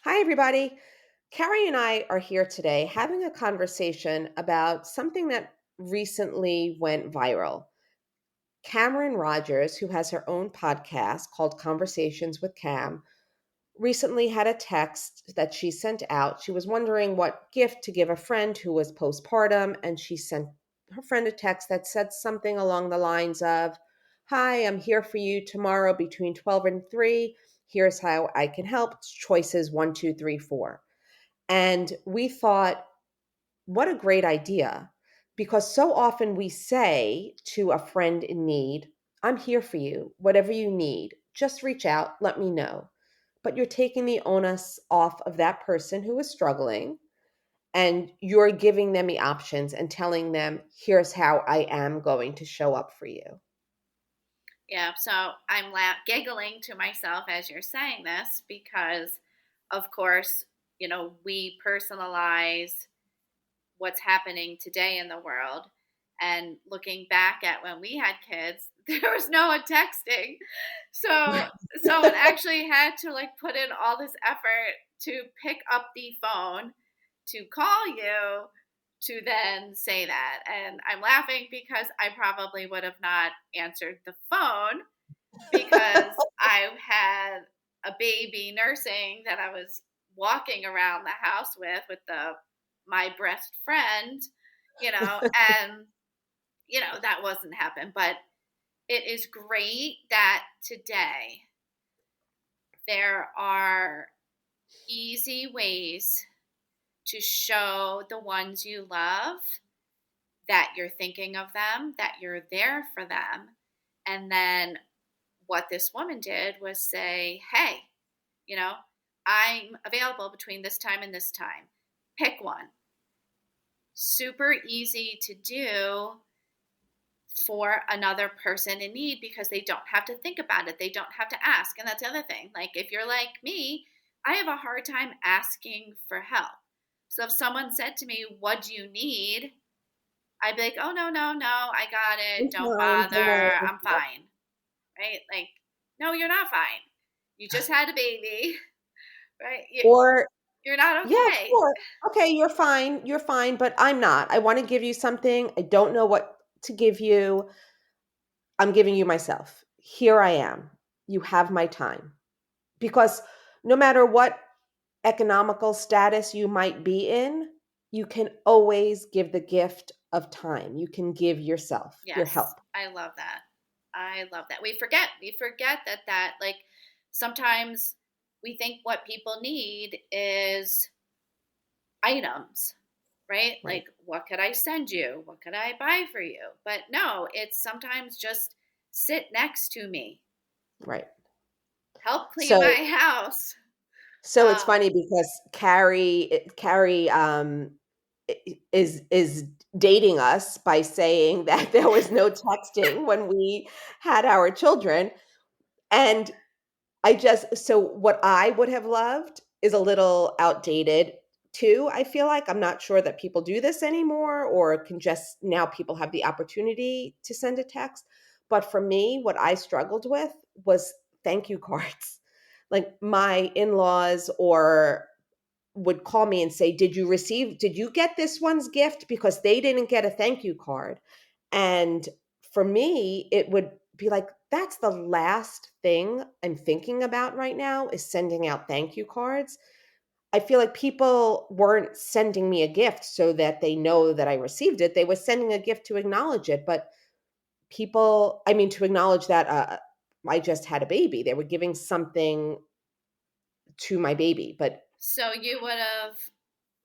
Hi, everybody. Carrie and I are here today having a conversation about something that recently went viral. Cameron Rogers, who has her own podcast called Conversations with Cam, recently had a text that she sent out. She was wondering what gift to give a friend who was postpartum, and she sent her friend a text that said something along the lines of, "Hi, I'm here for you tomorrow between 12 and 3. Here's how I can help. Choices 1, 2, 3, 4." And we thought, what a great idea. Because so often we say to a friend in need, "I'm here for you. Whatever you need, just reach out, let me know." But you're taking the onus off of that person who is struggling, and you're giving them the options and telling them, "Here's how I am going to show up for you." Yeah, so I'm giggling to myself as you're saying this because, of course, we personalize what's happening today in the world. And looking back at when we had kids, there was no one texting. So someone actually had to put in all this effort to pick up the phone, to call you, to then say that. And I'm laughing because I probably would have not answered the phone because I had a baby nursing that I was walking around the house with the my best friend, and that wasn't happen. But it is great that today there are easy ways to show the ones you love that you're thinking of them, that you're there for them. And then what this woman did was say, "Hey, you know, I'm available between this time and this time. Pick one." Super easy to do for another person in need because they don't have to think about it. They don't have to ask. And that's the other thing. Like, if you're like me, I have a hard time asking for help. So if someone said to me, "What do you need?" I'd be like, "Oh, no, no, no. I got it. I'm Don't fine, bother. don't worry. I'm fine." Right? Like, no, you're not fine. You just had a baby, right? Or, You're not yeah, okay. sure. Okay, you're fine, but I'm not. I want to give you something. I don't know what to give you. I'm giving you myself. Here I am. You have my time. Because no matter what economical status you might be in, you can always give the gift of time. You can give yourself your Yes, help. I love that. I love that. We forget that like sometimes we think what people need is items, right? Right. Like, what could I send you? What could I buy for you? But no, it's sometimes just sit next to me. Right. Help clean So my house. so it's funny because Carrie is dating us by saying that there was no texting when we had our children. And so what I would have loved is a little outdated too. I feel like I'm not sure that people do this anymore, or can just now people have the opportunity to send a text. But for me, what I struggled with was thank you cards. Like my in-laws or would call me and say, did you get this one's gift? Because they didn't get a thank you card. And for me, it would be like, that's the last thing I'm thinking about right now is sending out thank you cards. I feel like people weren't sending me a gift so that they know that I received it. They were sending a gift to acknowledge it. But to acknowledge that I just had a baby. They were giving something to my baby. But So you would have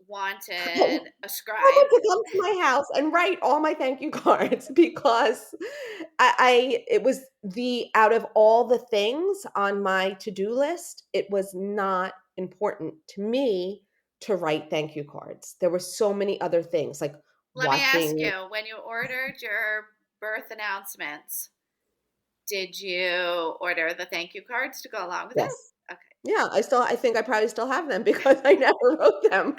I wanted a scribe. want to come to my house and write all my thank you cards because it was the out of all the things on my to-do list, it was not important to me to write thank you cards. There were so many other things like Let me ask watching. you, when you ordered your birth announcements, did you order the thank you cards to go along with Yes. it? Okay. Yeah, I think I probably still have them because I never wrote them.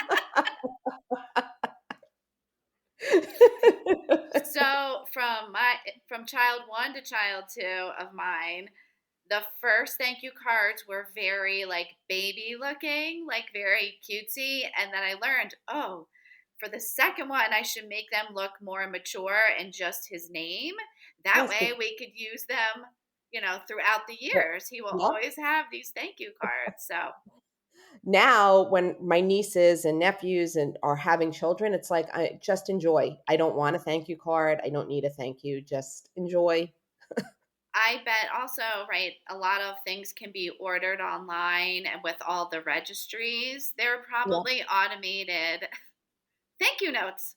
So from child 1 to child 2 of mine, the first thank you cards were very like baby looking, like very cutesy. And then I learned, oh, for the second one, I should make them look more mature and just his name. That Yes, way we could use them, throughout the yeah. years. He will Yep. always have these thank you cards. So Now, when my nieces and nephews and are having children, it's like I just enjoy. I don't want a thank you card. I don't need a thank you. Just enjoy. I bet also, right, a lot of things can be ordered online and with all the registries. There are Yeah, probably automated thank you notes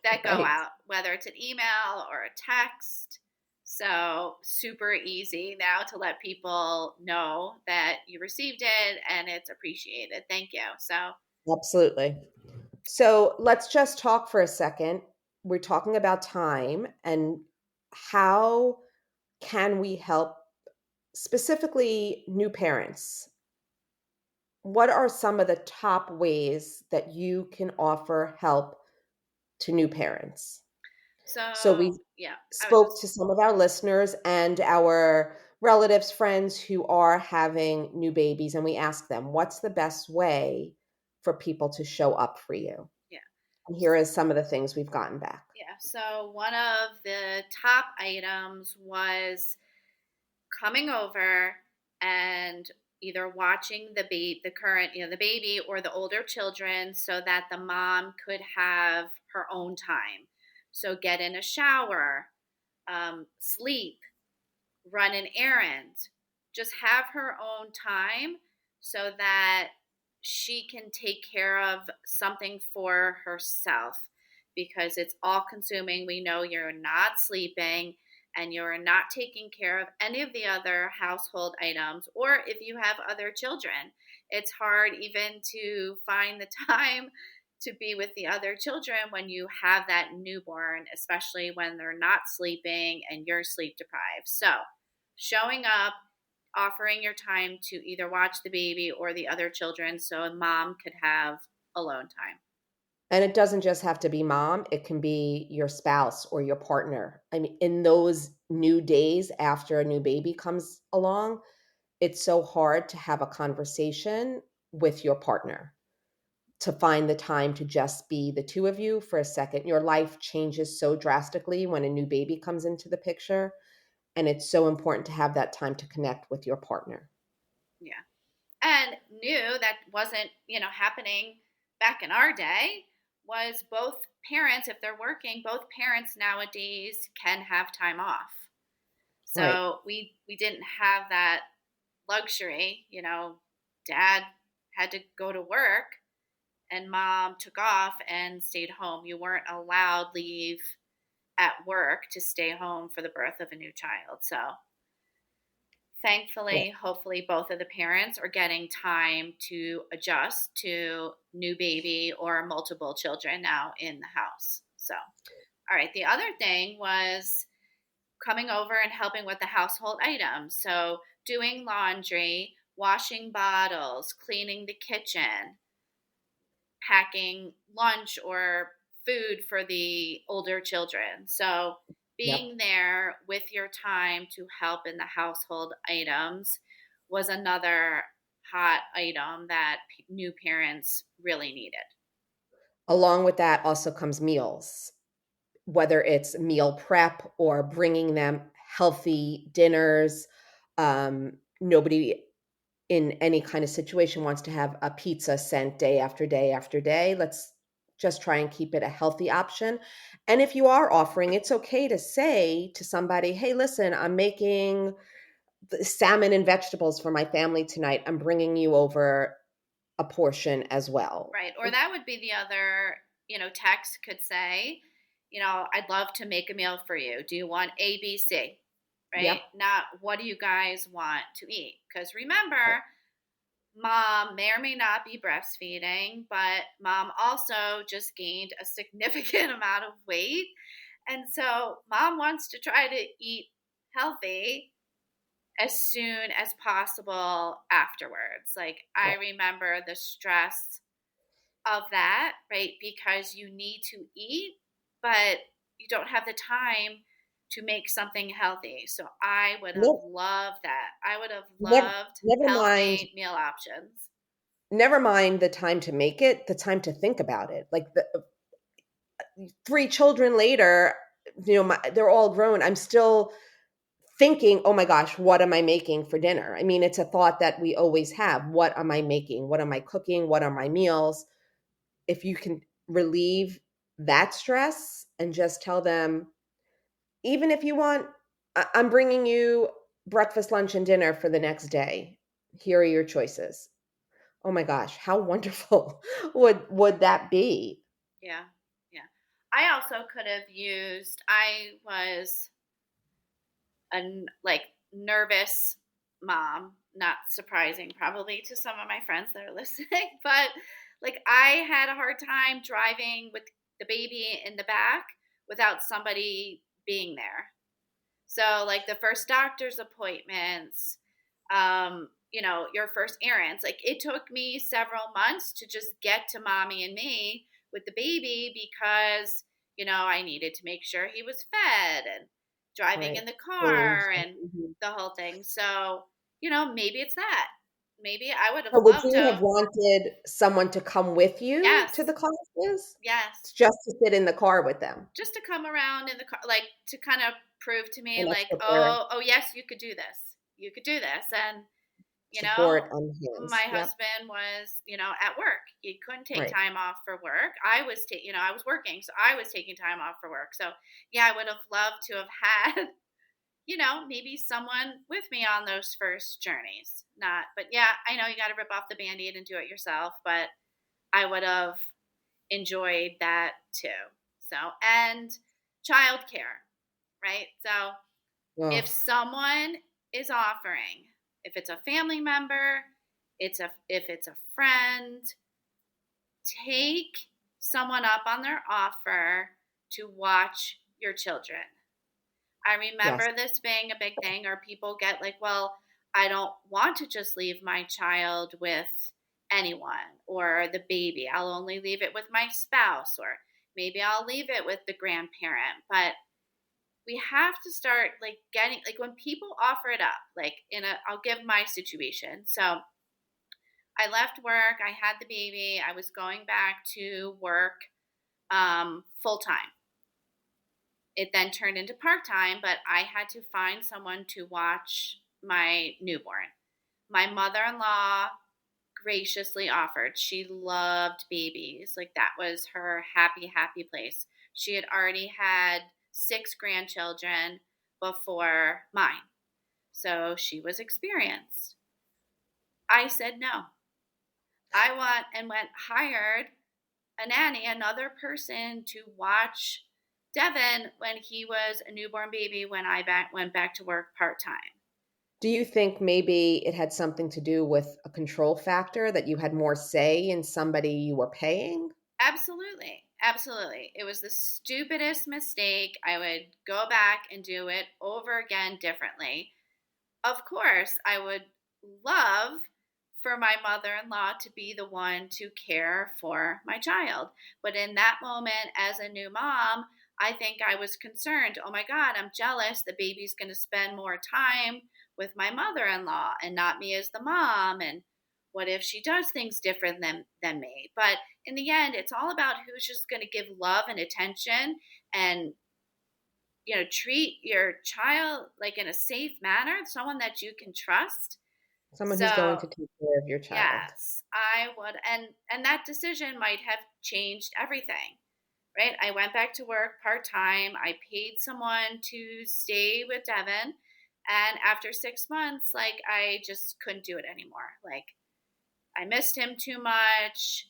that go right. out, whether it's an email or a text. So, super easy now to let people know that you received it and it's appreciated. Thank you. So, Absolutely. So let's just talk for a second. We're talking about time and how can we help specifically new parents? What are some of the top ways that you can offer help to new parents? So so we yeah, I was spoke just to some of our listeners and our relatives, friends who are having new babies, and we asked them, what's the best way for people to show up for you? yeah. And here is some of the things we've gotten back. Yeah, so one of the top items was coming over and either watching the current, the baby or the older children so that the mom could have her own time. So get in a shower, sleep, run an errand, just have her own time so that she can take care of something for herself because it's all consuming. We know you're not sleeping and you're not taking care of any of the other household items, or if you have other children, it's hard even to find the time to be with the other children when you have that newborn, especially when they're not sleeping and you're sleep deprived. So, showing up, offering your time to either watch the baby or the other children so a mom could have alone time. And it doesn't just have to be mom, it can be your spouse or your partner. I mean, in those new days after a new baby comes along, it's so hard to have a conversation with your partner, to find the time to just be the two of you for a second. Your life changes so drastically when a new baby comes into the picture, and it's so important to have that time to connect with your partner. Yeah. And new that wasn't, happening back in our day was both parents, if they're working, both parents nowadays can have time off. Right. So we didn't have that luxury, dad had to go to work and mom took off and stayed home. You weren't allowed leave at work to stay home for the birth of a new child. So, Yeah. thankfully, hopefully, both of the parents are getting time to adjust to new baby or multiple children now in the house. So, all right. The other thing was coming over and helping with the household items. So, doing laundry, washing bottles, cleaning the kitchen, packing lunch or food for the older children. So, Yep. being there with your time to help in the household items was another hot item that new parents really needed. Along with that also comes meals, whether it's meal prep or bringing them healthy dinners. Nobody in any kind of situation wants to have a pizza sent day after day after day. Let's just try and keep it a healthy option. And if you are offering, it's okay to say to somebody, hey, listen, I'm making salmon and vegetables for my family tonight. I'm bringing you over a portion as well. Right. Or that would be the other, text could say, I'd love to make a meal for you. Do you want A, B, C? Right? Yep. Not what do you guys want to eat? Because remember, mom may or may not be breastfeeding, but mom also just gained a significant amount of weight. And so mom wants to try to eat healthy as soon as possible afterwards. Like, I Right. remember the stress of that, right? Because you need to eat, but you don't have the time to make something healthy. So I would have No, loved that. I would have never, loved never mind. healthy meal options. Never mind the time to make it, the time to think about it. Like the 3 children later, they're all grown. I'm still thinking, "Oh my gosh, what am I making for dinner?" I mean, it's a thought that we always have. What am I making? What am I cooking? What are my meals? If you can relieve that stress and just tell them, even if you want, I'm bringing you breakfast, lunch, and dinner for the next day. Here are your choices. Oh my gosh, how wonderful would that be? Yeah. Yeah. I also could have used, I was like nervous mom, not surprising probably to some of my friends that are listening, but like I had a hard time driving with the baby in the back without somebody being there. So, like the first doctor's appointments, your first errands, like it took me several months to just get to mommy and me with the baby because, I needed to make sure he was fed and driving in Right. the Changed. car and Mhm. the whole thing. So, maybe it's that. Maybe I would have So would loved you have to. wanted someone to come with you to Yes, the classes? yes. Just to sit in the car with them? Just to come around in the car, like to kind of prove to me, An like, extra pair of oh, yes, you could do this. You could do this. And you know, support on my hands. Yep. husband was, at work. He couldn't take Right. time off for work. I was working, so I was taking time off for work. So, yeah, I would have loved to have had, maybe someone with me on those first journeys. Not, but yeah, I know you got to rip off the band-aid and do it yourself, but I would have enjoyed that too. So, and childcare, right? So, if Oh, someone is offering, if it's a family member, if it's a friend, take someone up on their offer to watch your children. I yes. remember this being a big thing, or people get like, well, I don't want to just leave my child with anyone or the baby. I'll only leave it with my spouse, or maybe I'll leave it with the grandparent. But we have to start like getting, like, when people offer it up, like I'll give my situation. So I left work, I had the baby, I was going back to work full time. It then turned into part time, but I had to find someone to watch my newborn. My mother-in-law graciously offered. She loved babies. Like that was her happy, happy place. She had already had 6 grandchildren before mine. So she was experienced. I said no. I want and went hired a nanny, another person to watch Devin when he was a newborn baby when went back to work part time. Do you think maybe it had something to do with a control factor, that you had more say in somebody you were paying? Absolutely. Absolutely. It was the stupidest mistake. I would go back and do it over again differently. Of course, I would love for my mother in law to be the one to care for my child. But in that moment, as a new mom, I think I was concerned. Oh my God, I'm jealous. The baby's going to spend more time with my mother in law and not me as the mom. And what if she does things different than me? But in the end, it's all about who's just going to give love and attention and treat your child like in a safe manner, someone that you can trust. Someone who's going So, to take care of your child. yes, I would, and that decision might have changed everything, right? I went back to work part-time. I paid someone to stay with Devin, and after 6 months, like I just couldn't do it anymore. Like I missed him too much.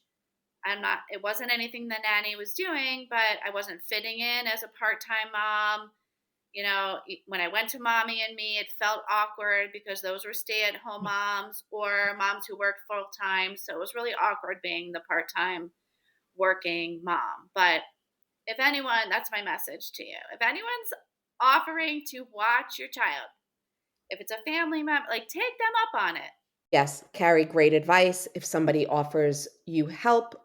It wasn't anything the nanny was doing, but I wasn't fitting in as a part-time mom. When I went to mommy and me, it felt awkward because those were stay at home moms or moms who worked full time. So it was really awkward being the part time working mom. But if anyone, that's my message to you. If anyone's offering to watch your child, if it's a family member, like take them up on it. Yes, Carrie, great advice. If somebody offers you help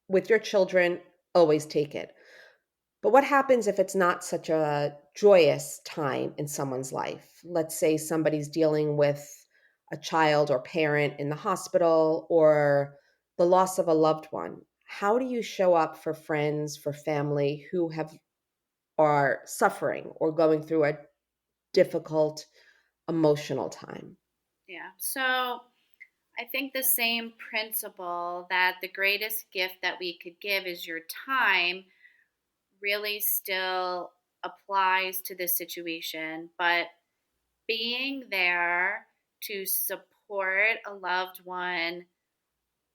with your children, always take it. But what happens if it's not such a joyous time in someone's life? Let's say somebody's dealing with a child or parent in the hospital or the loss of a loved one. How do you show up for friends, for family who have are suffering or going through a difficult emotional time? Yeah. So I think the same principle that the greatest gift that we could give is your time really still applies to this situation, but being there to support a loved one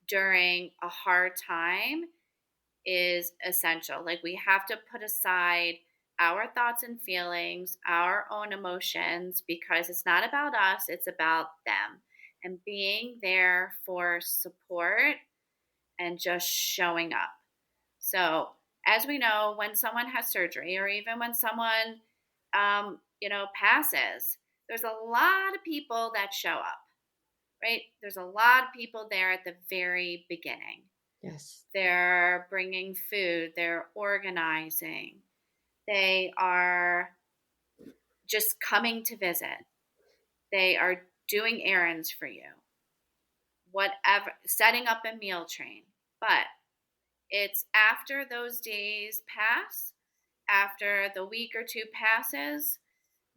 during a hard time is essential. Like, we have to put aside our thoughts and feelings, our own emotions, because it's not about us, it's about them. And being there for support and just showing up. So, as we know, when someone has surgery or even when someone, passes, there's a lot of people that show up, right? There's a lot of people there at the very beginning. Yes. They're bringing food, they're organizing, they are just coming to visit, they are doing errands for you, whatever, setting up a meal train. But it's after those days pass, after the week or two passes,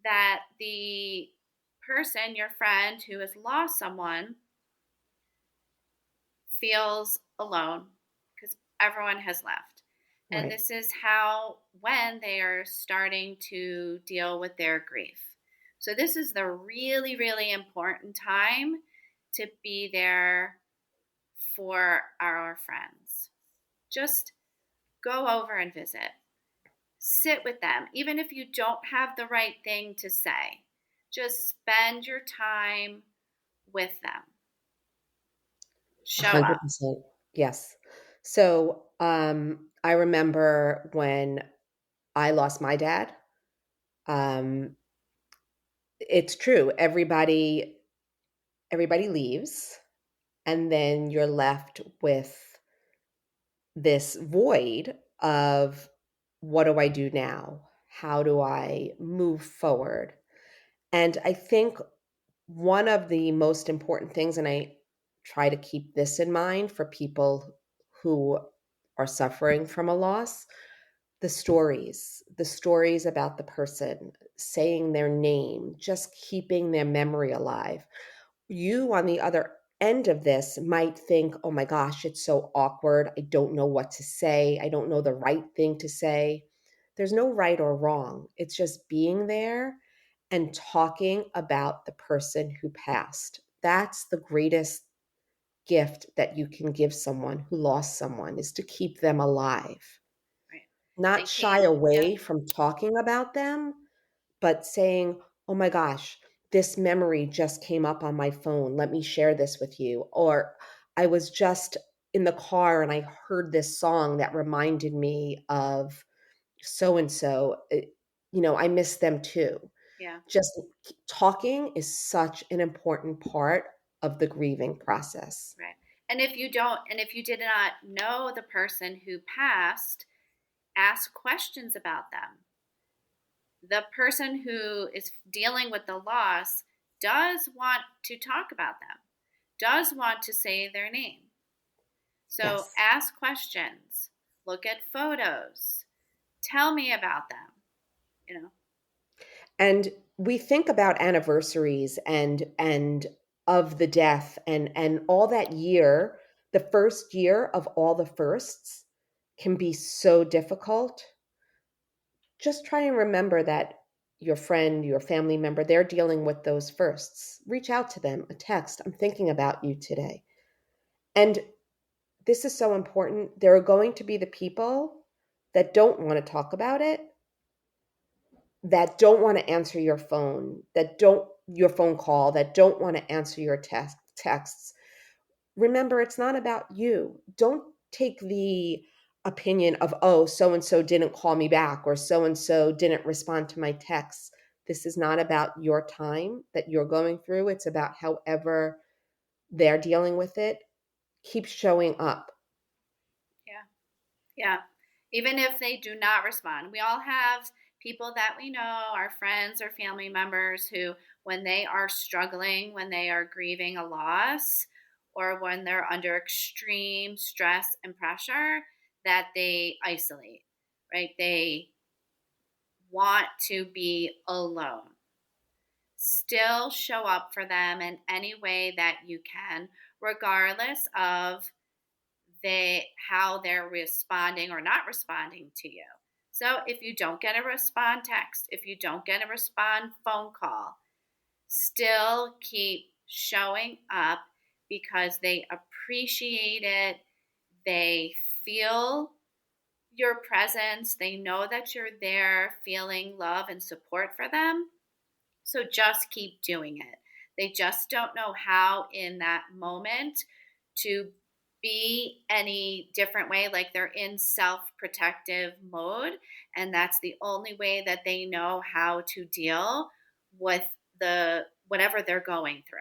that the person, your friend who has lost someone, feels alone because everyone has left. And Right. this is how, when they are starting to deal with their grief. So, this is the really, really important time to be there for our friends. Just go over and visit, sit with them, even if you don't have the right thing to say. Just spend your time with them. Show up. 100%. Yes. So, I remember when I lost my dad. Um, it's true. Everybody leaves, and then you're left with this void of what do I do now? How do I move forward? And I think one of the most important things, and I try to keep this in mind for people who are suffering from a loss, the stories about the person, saying their name, just keeping their memory alive. You, on the other end of this, might think, oh my gosh, it's so awkward. I don't know what to say. I don't know the right thing to say. There's no right or wrong. It's just being there and talking about the person who passed. That's the greatest gift that you can give someone who lost someone, is to keep them alive. Right. They Not shy came, yep, away from talking about them, but saying, "Oh my gosh, this memory just came up on my phone. Let me share this with you." Or, "I was just in the car and I heard this song that reminded me of so and so. I miss them too." yeah. Just talking is such an important part of the grieving process. Right. And if you did not know the person who passed, ask questions about them. The person who is dealing with the loss does want to talk about them, does want to say their name. So Yes. ask questions, look at photos, tell me about them, you know. And we think about anniversaries and of the death and all that year, the first year of all the firsts can be so difficult. Just try and remember that your friend, your family member, they're dealing with those firsts. Reach out to them, a text, "I'm thinking about you today." And this is so important. There are going to be the people that don't want to talk about it, that don't want to answer your phone, that don't your phone call, that don't want to answer your texts. Remember, it's not about you. Don't take the opinion of, oh, so and so didn't call me back or so and so didn't respond to my texts. This is not about your time that you're going through. It's about however they're dealing with it. Keep showing up. Yeah. Yeah. Even if they do not respond. We all have people that we know, our friends or family members who, when they are struggling, when they are grieving a loss, or when they're under extreme stress and pressure, that they isolate, right? They want to be alone. Still show up for them in any way that you can, regardless of how they're responding or not responding to you. So if you don't get a respond text, if you don't get a respond phone call, still keep showing up because they appreciate it. They feel your presence. They know that you're there, feeling love and support for them. So just keep doing it. They just don't know how in that moment to be any different way. Like they're in self protective mode. And that's the only way that they know how to deal with whatever they're going through.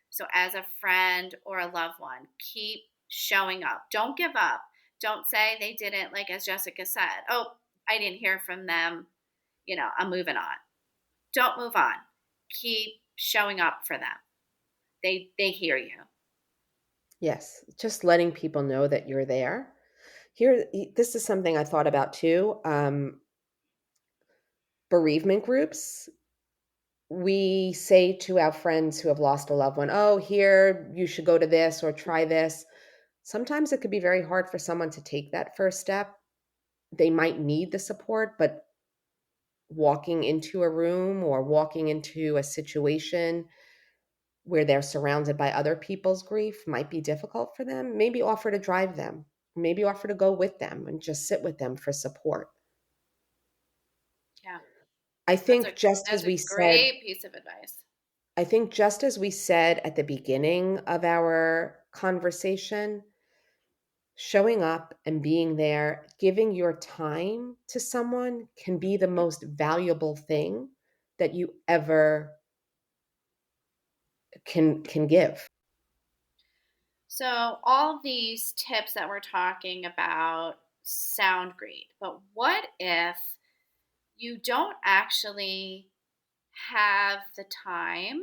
So as a friend or a loved one, keep showing up. Don't give up. Don't say they didn't, like as Jessica said, oh, I didn't hear from them. I'm moving on. Don't move on. Keep showing up for them. They hear you. Yes, just letting people know that you're there. Here, this is something I thought about too. Bereavement groups. We say to our friends who have lost a loved one, oh, here, you should go to this or try this. Sometimes it could be very hard for someone to take that first step. They might need the support, but walking into a room or walking into a situation where they're surrounded by other people's grief might be difficult for them. Maybe offer to drive them, maybe offer to go with them and just sit with them for support. Yeah. I That's think a just that's as a we said, great piece of advice. I think just as we said at the beginning of our conversation, showing up and being there, giving your time to someone can be the most valuable thing that you ever can give. So all of these tips that we're talking about sound great, but what if you don't actually have the time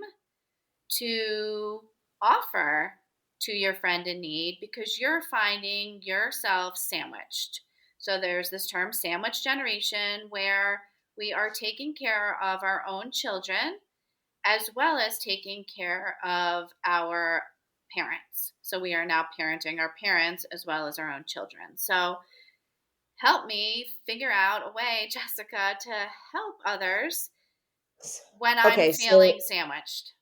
to offer to your friend in need because you're finding yourself sandwiched? So there's this term sandwich generation where we are taking care of our own children as well as taking care of our parents. So we are now parenting our parents as well as our own children. So help me figure out a way, Jessica, to help others when I'm Okay, so feeling sandwiched.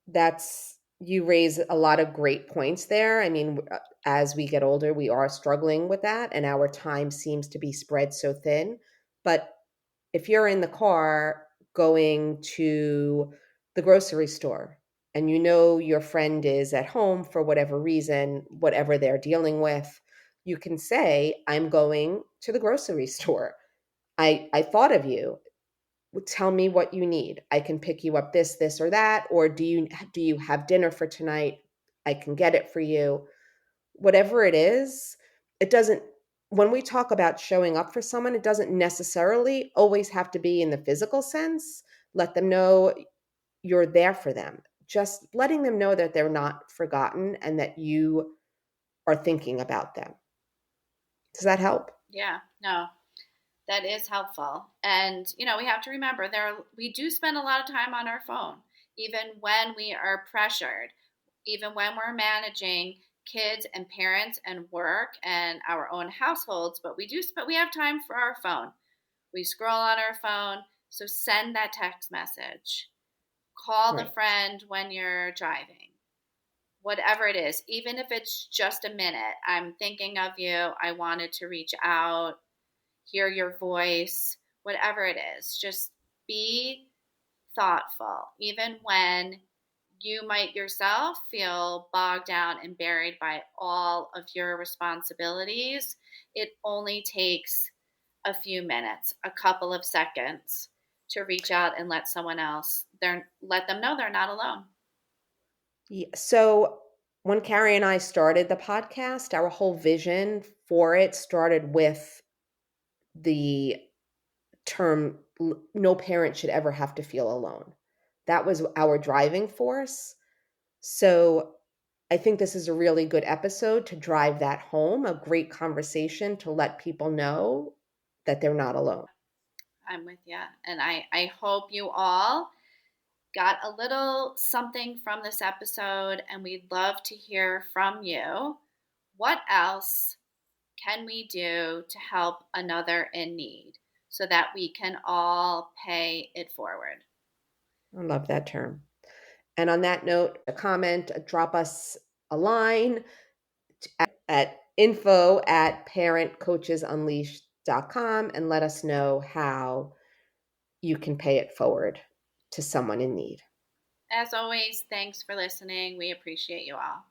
that's you raise a lot of great points there. I mean, as we get older, we are struggling with that, and our time seems to be spread so thin. But if you're in the car going to the grocery store and you know your friend is at home for whatever reason, whatever they're dealing with, you can say, I'm going to the grocery store. I thought of you. Tell me what you need. I can pick you up this, or that, or do you have dinner for tonight? I can get it for you. Whatever it is, it doesn't when we talk about showing up for someone, it doesn't necessarily always have to be in the physical sense. Let them know you're there for them. Just letting them know that they're not forgotten and that you are thinking about them. Does that help? Yeah, no, that is helpful. And we have to remember we do spend a lot of time on our phone, even when we are pressured, even when we're managing kids and parents and work and our own households, but we have time for our phone. We scroll on our phone, so send that text message. Call the Right. friend when you're driving. Whatever it is, even if it's just a minute. I'm thinking of you. I wanted to reach out, hear your voice, whatever it is. Just be thoughtful, even when you might yourself feel bogged down and buried by all of your responsibilities. It only takes a few minutes, a couple of seconds to reach out and let them know they're not alone. Yeah. So when Carrie and I started the podcast, our whole vision for it started with the term no parent should ever have to feel alone. That was our driving force. So I think this is a really good episode to drive that home, a great conversation to let people know that they're not alone. I'm with you. And I hope you all got a little something from this episode, and we'd love to hear from you. What else can we do to help another in need so that we can all pay it forward? I love that term. And on that note, a comment, drop us a line at info@parentcoachesunleashed.com and let us know how you can pay it forward to someone in need. As always, thanks for listening. We appreciate you all.